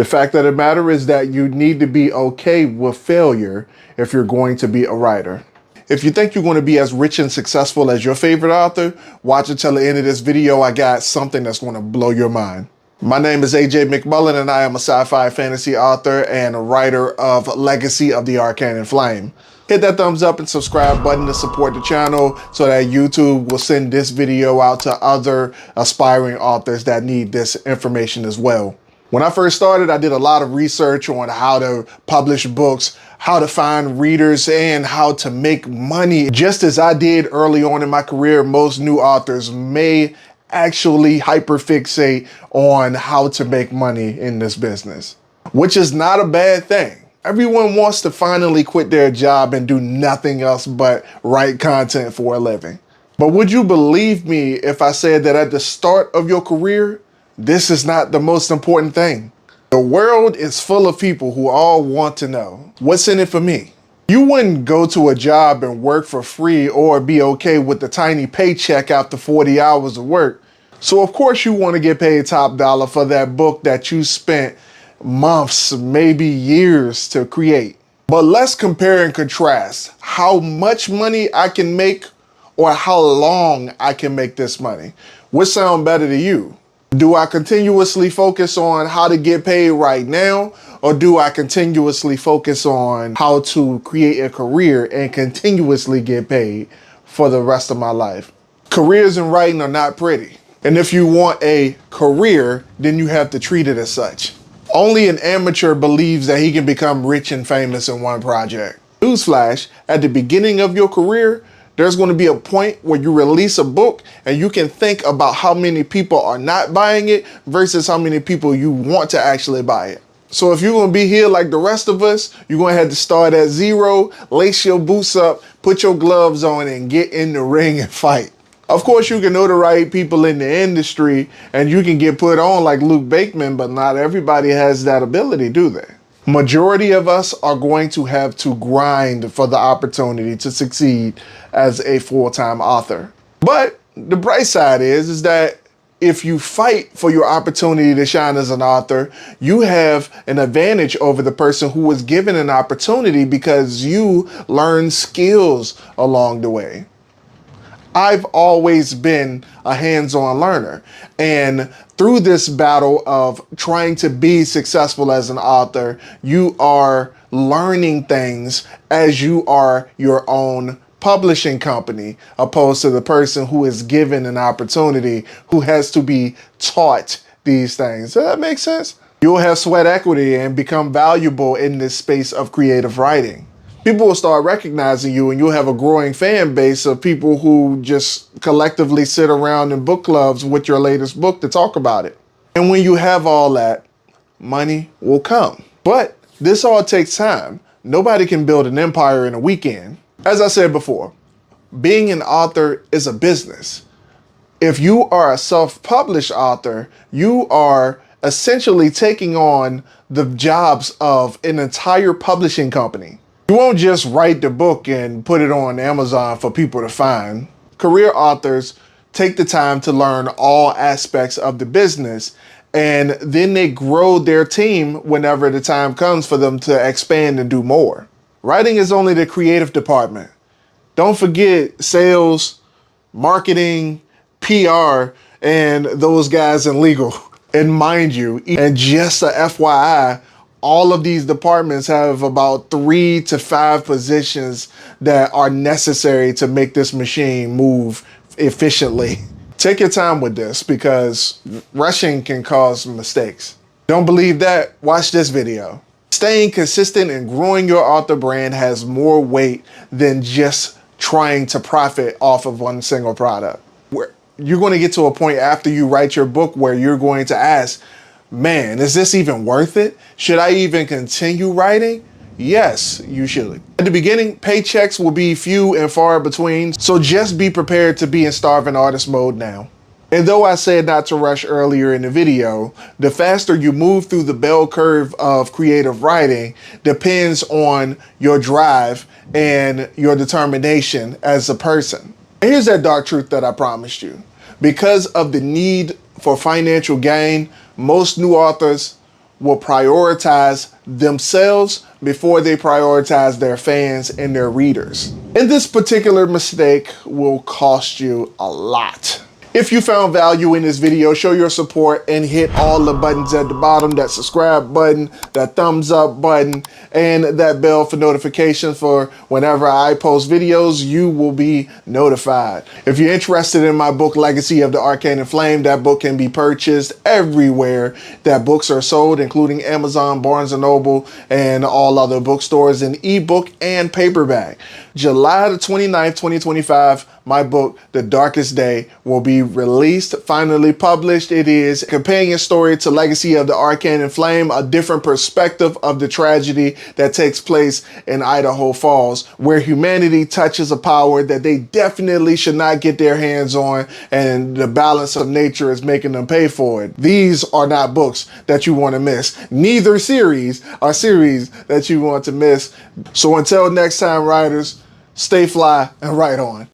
The fact of the matter is that you need to be okay with failure if you're going to be a writer. If you think you're going to be as rich and successful as your favorite author, watch until the end of this video. I got something that's going to blow your mind. My name is AJ McMullen, and I am a sci-fi fantasy author and a writer of Legacy of the Arcanin Flame. Hit that thumbs up and subscribe button to support the channel so that YouTube will send this video out to other aspiring authors that need this information as well. When I first started, I did a lot of research on how to publish books, how to find readers, and how to make money. Just as I did early on in my career, most new authors may actually hyperfixate on how to make money in this business, which is not a bad thing. Everyone wants to finally quit their job and do nothing else but write content for a living. But would you believe me if I said that at the start of your career, this is not the most important thing? The world is full of people who all want to know, what's in it for me? You wouldn't go to a job and work for free or be okay with the tiny paycheck after 40 hours of work. So of course you want to get paid top dollar for that book that you spent months, maybe years to create. But let's compare and contrast how much money I can make or how long I can make this money. Which sound better to you? Do I continuously focus on how to get paid right now, or do I continuously focus on how to create a career and continuously get paid for the rest of my life? Careers in writing are not pretty. And if you want a career, then you have to treat it as such. Only an amateur believes that he can become rich and famous in one project. Newsflash, at the beginning of your career, there's going to be a point where you release a book and you can think about how many people are not buying it versus how many people you want to actually buy it. So if you're going to be here like the rest of us, you're going to have to start at zero, lace your boots up, put your gloves on, and get in the ring and fight. Of course, you can know the right people in the industry and you can get put on like Luke Bakeman, but not everybody has that ability, do they? Majority of us are going to have to grind for the opportunity to succeed as a full-time author. But the bright side is that if you fight for your opportunity to shine as an author, you have an advantage over the person who was given an opportunity because you learn skills along the way. I've always been a hands-on learner, and through this battle of trying to be successful as an author, you are learning things as you are your own publishing company, opposed to the person who is given an opportunity, who has to be taught these things. Does that make sense? You'll have sweat equity and become valuable in this space of creative writing. People will start recognizing you, and you'll have a growing fan base of people who just collectively sit around in book clubs with your latest book to talk about it. And when you have all that, money will come. But this all takes time. Nobody can build an empire in a weekend. As I said before, being an author is a business. If you are a self-published author, you are essentially taking on the jobs of an entire publishing company. You won't just write the book and put it on Amazon for people to find. Career authors take the time to learn all aspects of the business, and then they grow their team whenever the time comes for them to expand and do more. Writing is only the creative department. Don't forget sales, marketing, PR, and those guys in legal. And mind you, and just a FYI, all of these departments have about 3 to 5 positions that are necessary to make this machine move efficiently. Take your time with this because rushing can cause mistakes. Don't believe that? Watch this video. Staying consistent and growing your author brand has more weight than just trying to profit off of one single product. Where you're going to get to a point after you write your book where you're going to ask, man, is this even worth it? Should I even continue writing? Yes, you should. At the beginning, paychecks will be few and far between, so just be prepared to be in starving artist mode now. And though I said not to rush earlier in the video, the faster you move through the bell curve of creative writing depends on your drive and your determination as a person. And here's that dark truth that I promised you. Because of the need for financial gain, most new authors will prioritize themselves before they prioritize their fans and their readers. And this particular mistake will cost you a lot. If you found value in this video, show your support and hit all the buttons at the bottom, that subscribe button, that thumbs up button, and that bell for notifications for whenever I post videos, you will be notified. If you're interested in my book, Legacy of the Arcanin Flame, that book can be purchased everywhere that books are sold, including Amazon, Barnes & Noble, and all other bookstores in ebook and paperback. July the 29th, 2025, my book, The Darkest Day, will be released, finally published. It is a companion story to Legacy of the Arcanin Flame, a different perspective of the tragedy that takes place in Idaho Falls, where humanity touches a power that they definitely should not get their hands on, and the balance of nature is making them pay for it. These are not books that you want to miss. Neither series are series that you want to miss. So until next time, writers, stay fly and write on.